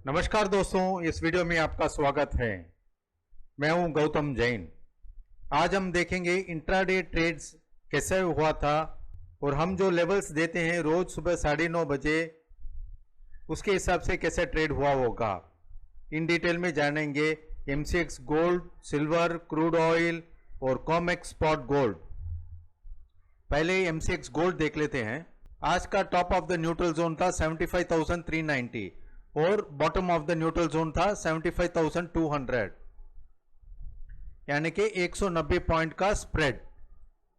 नमस्कार दोस्तों, इस वीडियो में आपका स्वागत है। मैं हूं गौतम जैन। आज हम देखेंगे इंट्राडे ट्रेड्स कैसे हुआ था और हम जो लेवल्स देते हैं रोज सुबह 9:30 बजे उसके हिसाब से कैसे ट्रेड हुआ होगा। इन डिटेल में जानेंगे MCX gold, silver, crude oil और कॉमेक्स स्पॉट गोल्ड। पहले MCX गोल्ड देख लेते हैं। आज का top of the neutral zone था 75,390 और bottom of the neutral zone था 75,200, यानी कि 190 पॉइंट का स्प्रेड।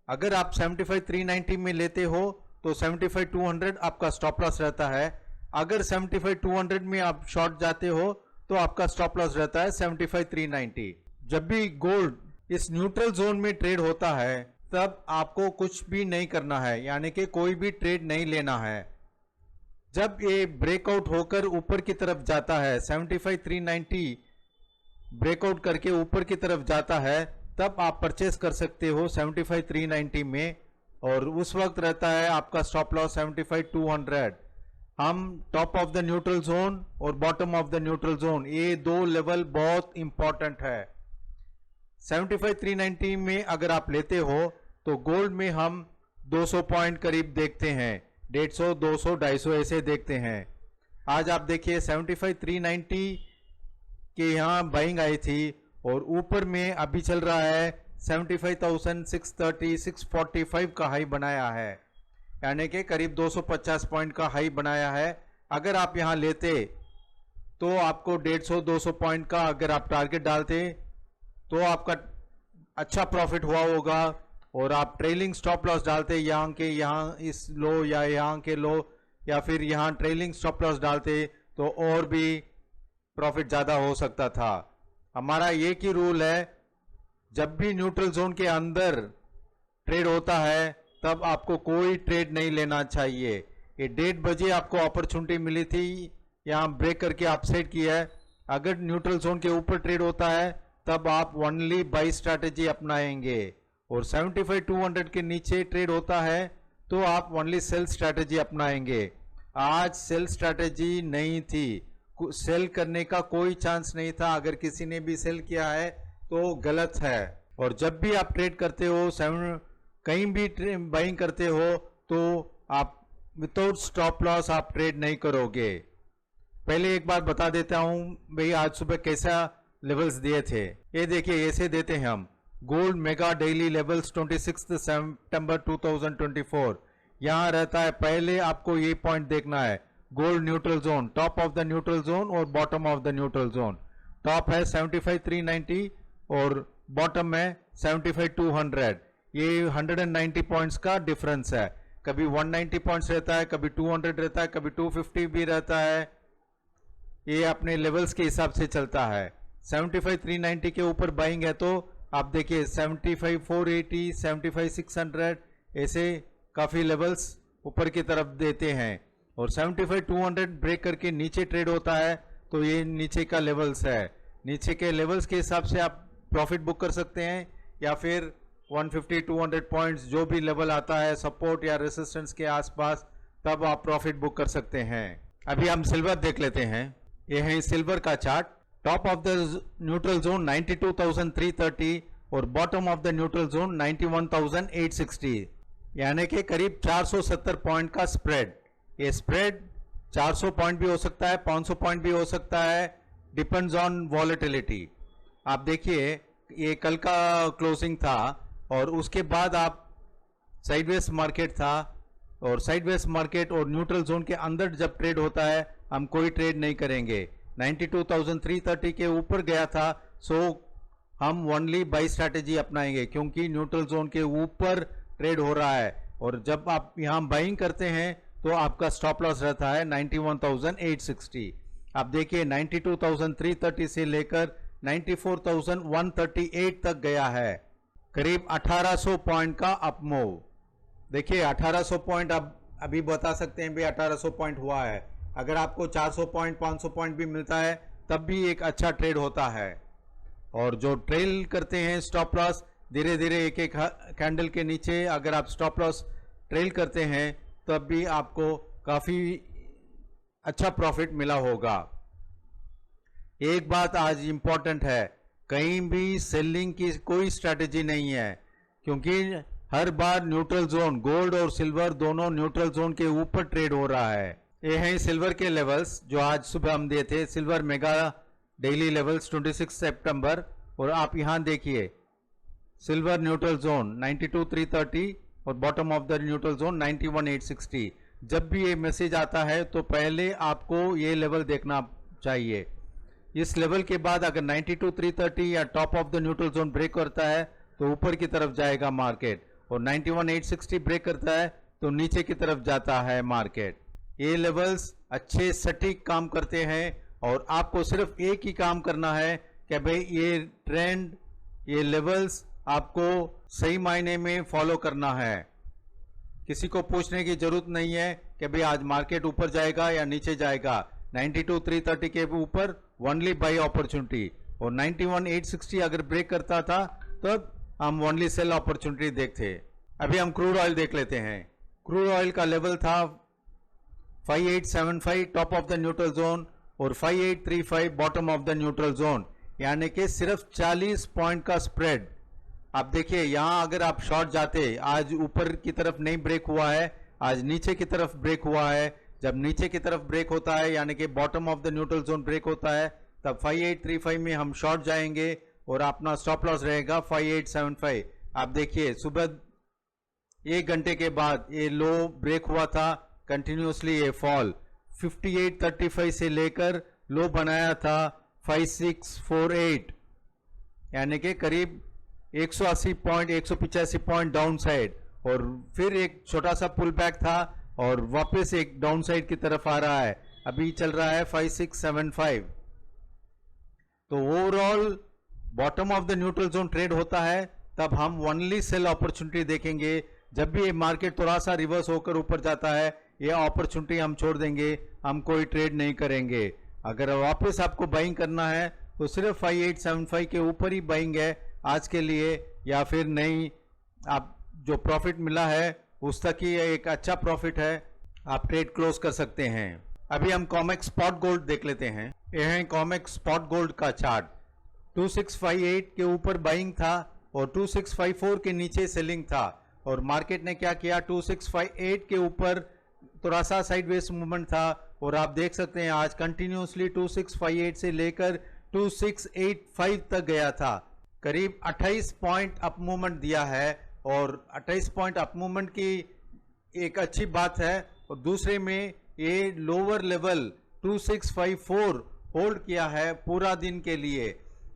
अगर आप 75,390 में लेते हो तो 75,200 आपका स्टॉप लॉस रहता है। अगर 75,200 में आप शॉर्ट जाते हो तो आपका स्टॉप लॉस रहता है 75,390। जब भी गोल्ड इस न्यूट्रल जोन में ट्रेड होता है तब आपको कुछ भी नहीं करना है, यानी कि कोई भी ट्रेड नहीं लेना है। जब ये ब्रेकआउट होकर ऊपर की तरफ जाता है, 75,390 ब्रेकआउट करके ऊपर की तरफ जाता है, तब आप परचेस कर सकते हो 75,390 में, और उस वक्त रहता है आपका स्टॉप लॉस 75,200। हम top of the neutral zone और bottom of the neutral zone, ये दो लेवल बहुत इंपॉर्टेंट है। 75,390 में अगर आप लेते हो तो गोल्ड में हम 200 पॉइंट करीब देखते हैं, 150, 200, 250 ऐसे देखते हैं। आज आप देखिए 75,390 के यहाँ बाइंग आई थी और ऊपर में अभी चल रहा है 75,630, 645 का हाई बनाया है, यानी कि करीब 250 पॉइंट का हाई बनाया है। अगर आप यहाँ लेते तो आपको 150, 200 पॉइंट का अगर आप टारगेट डालते तो आपका अच्छा प्रॉफिट हुआ होगा, और आप ट्रेलिंग स्टॉप लॉस डालते यहाँ के यहाँ इस लो या यहाँ के लो, या फिर यहाँ ट्रेलिंग स्टॉप लॉस डालते तो और भी प्रॉफिट ज़्यादा हो सकता था। हमारा एक ही रूल है, जब भी न्यूट्रल जोन के अंदर ट्रेड होता है तब आपको कोई ट्रेड नहीं लेना चाहिए। ये 1:30 बजे आपको अपॉर्चुनिटी मिली थी, यहाँ ब्रेक करके अपसाइड किया है। अगर न्यूट्रल जोन के ऊपर ट्रेड होता है तब आप ओनली बाई स्ट्रैटेजी अपनाएंगे, और 75,200 के नीचे ट्रेड होता है तो आप ओनली सेल स्ट्रैटेजी अपनाएंगे। आज सेल स्ट्रैटेजी नहीं थी, सेल करने का कोई चांस नहीं था। अगर किसी ने भी सेल किया है तो गलत है। और जब भी आप ट्रेड करते हो, कहीं भी बाइंग करते हो, तो आप विदाउट स्टॉप लॉस आप ट्रेड नहीं करोगे। पहले एक बात बता देता हूं भाई, आज सुबह कैसा लेवल्स दिए थे। ये देखिए, ऐसे देते हैं हम गोल्ड मेगा डेली लेवल्स 26 सितंबर 2024। यहां रहता है, पहले आपको ये पॉइंट देखना है, gold neutral zone, top of the neutral zone और bottom of the neutral zone. Top है 75,390 और बॉटम है 75,200। ये 190 पॉइंट्स का डिफरेंस है। कभी 190 पॉइंट्स रहता है, कभी 200 रहता है, कभी 250 भी रहता है। ये अपने लेवल्स के हिसाब से चलता है। 75,390 के ऊपर बाइंग है तो आप देखिए 75,480, 75,600 ऐसे काफी लेवल्स ऊपर की तरफ देते हैं। और 75,200 ब्रेक करके नीचे ट्रेड होता है तो ये नीचे का लेवल्स है। नीचे के लेवल्स के हिसाब से आप प्रॉफिट बुक कर सकते हैं, या फिर 150, 200 पॉइंट्स जो भी लेवल आता है सपोर्ट या रेसिस्टेंस के आसपास, तब आप प्रॉफिट बुक कर सकते हैं। अभी हम सिल्वर देख लेते हैं। ये है सिल्वर का chart. Top of the neutral zone 92,330 और bottom of the neutral zone 91,860, यानी कि करीब 470 पॉइंट का स्प्रेड। ये स्प्रेड 400 पॉइंट भी हो सकता है, 500 पॉइंट भी हो सकता है, डिपेंड्स ऑन वॉलेटिलिटी। आप देखिए, ये कल का क्लोजिंग था और उसके बाद आप साइडवेज मार्केट था, और साइडवेज मार्केट और न्यूट्रल जोन के अंदर जब ट्रेड होता है हम कोई ट्रेड नहीं करेंगे। 92,330 के ऊपर गया था, सो हम ओनली बाई स्ट्रैटेजी अपनाएंगे, क्योंकि न्यूट्रल जोन के ऊपर ट्रेड हो रहा है। और जब आप यहां बाइंग करते हैं तो आपका स्टॉप लॉस रहता है 91,860। आप देखिए 92,330 से लेकर 94,138 तक गया है, करीब 1800 पॉइंट का अप मूव। देखिए 1800 पॉइंट आप अभी बता सकते हैं भाई 1800 पॉइंट हुआ है। अगर आपको 400 पॉइंट, 500 पॉइंट भी मिलता है तब भी एक अच्छा ट्रेड होता है। और जो ट्रेल करते हैं स्टॉप लॉस, धीरे धीरे एक एक कैंडल के नीचे अगर आप स्टॉप लॉस ट्रेल करते हैं तब भी आपको काफ़ी अच्छा प्रॉफिट मिला होगा। एक बात आज इंपॉर्टेंट है, कहीं भी सेलिंग की कोई स्ट्रैटेजी नहीं है, क्योंकि हर बार न्यूट्रल जोन, गोल्ड और सिल्वर दोनों न्यूट्रल जोन के ऊपर ट्रेड हो रहा है। ये हैं सिल्वर के लेवल्स जो आज सुबह हम दिए थे, सिल्वर मेगा डेली लेवल्स 26 सितंबर। और आप यहां देखिए सिल्वर न्यूट्रल जोन 92,330 और bottom of the neutral zone 91,860। जब भी ये मैसेज आता है तो पहले आपको ये लेवल देखना चाहिए। इस लेवल के बाद अगर 92,330 या top of the neutral zone break करता है तो ऊपर की तरफ जाएगा मार्केट, और 91,860 ब्रेक करता है तो नीचे की तरफ जाता है मार्केट। ये लेवल्स अच्छे सटीक काम करते हैं और आपको सिर्फ एक ही काम करना है कि भाई ये ट्रेंड, ये लेवल्स आपको सही मायने में फॉलो करना है। किसी को पूछने की जरूरत नहीं है कि भाई आज मार्केट ऊपर जाएगा या नीचे जाएगा। 92,330 के ऊपर ओनली बाई अपॉर्चुनिटी, और 91,860 अगर ब्रेक करता था तब हम ओनली सेल अपॉर्चुनिटी देखते। अभी हम क्रूड ऑयल देख लेते हैं। क्रूड ऑयल का लेवल था 5875 top of the neutral zone और 5835 bottom of the neutral zone, यानी कि सिर्फ 40 पॉइंट का स्प्रेड। आप देखिए यहां अगर आप शॉर्ट जाते, आज ऊपर की तरफ नहीं ब्रेक हुआ है, आज नीचे की तरफ ब्रेक हुआ है। जब नीचे की तरफ ब्रेक होता है यानी कि bottom of the neutral zone break होता है, तब 5835 में हम शॉर्ट जाएंगे और अपना स्टॉप लॉस रहेगा 5875। आप देखिए सुबह 1 घंटे के बाद ये लो ब्रेक हुआ था, कंटिन्यूसली ये फॉल 5835 से लेकर लो बनाया था 5648, यानी कि करीब 180 पॉइंट, 185 पॉइंट डाउन साइड, और फिर एक छोटा सा पुल बैक था और वापस एक डाउन साइड की तरफ आ रहा है। अभी चल रहा है 5675। तो overall bottom of the neutral zone trade होता है तब हम ओनली सेल अपॉर्चुनिटी देखेंगे। जब भी ये मार्केट थोड़ा सा रिवर्स होकर ऊपर जाता है, ये अपॉर्चुनिटी हम छोड़ देंगे, हम कोई ट्रेड नहीं करेंगे। अगर वापस आपको बाइंग करना है तो सिर्फ 5875 के ऊपर ही बाइंग है आज के लिए, या फिर नहीं, आप जो प्रॉफिट मिला है उस तक ही एक अच्छा प्रॉफिट है, आप ट्रेड क्लोज कर सकते हैं। अभी हम कॉमेक्स स्पॉट गोल्ड देख लेते हैं। यह है कॉमेक्स स्पॉट गोल्ड का चार्ट। 2658 के ऊपर बाइंग था और 2654 के नीचे सेलिंग था, और मार्केट ने क्या किया, 2658 के ऊपर थोड़ा सा साइडवेज मूवमेंट था, और आप देख सकते हैं आज कंटिन्यूसली 2658 से लेकर 2685 तक गया था, करीब 28 पॉइंट अप मूवमेंट दिया है। और 28 पॉइंट अप मूवमेंट की एक अच्छी बात है, और दूसरे में ये लोअर लेवल 2654 होल्ड किया है पूरा दिन के लिए।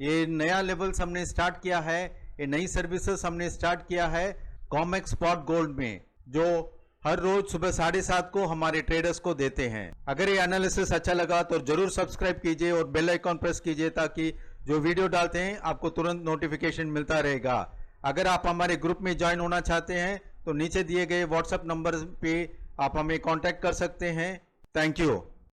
ये नया लेवल हमने स्टार्ट किया है, ये नई सर्विसेज हमने स्टार्ट किया है कॉमेक्स स्पॉट गोल्ड में, जो हर रोज सुबह 7:30 को हमारे ट्रेडर्स को देते हैं। अगर ये एनालिसिस अच्छा लगा तो जरूर सब्सक्राइब कीजिए और बेल आइकॉन प्रेस कीजिए, ताकि जो वीडियो डालते हैं आपको तुरंत नोटिफिकेशन मिलता रहेगा। अगर आप हमारे ग्रुप में ज्वाइन होना चाहते हैं तो नीचे दिए गए व्हाट्सएप नंबर पे आप हमें कांटेक्ट कर सकते हैं। Thank you.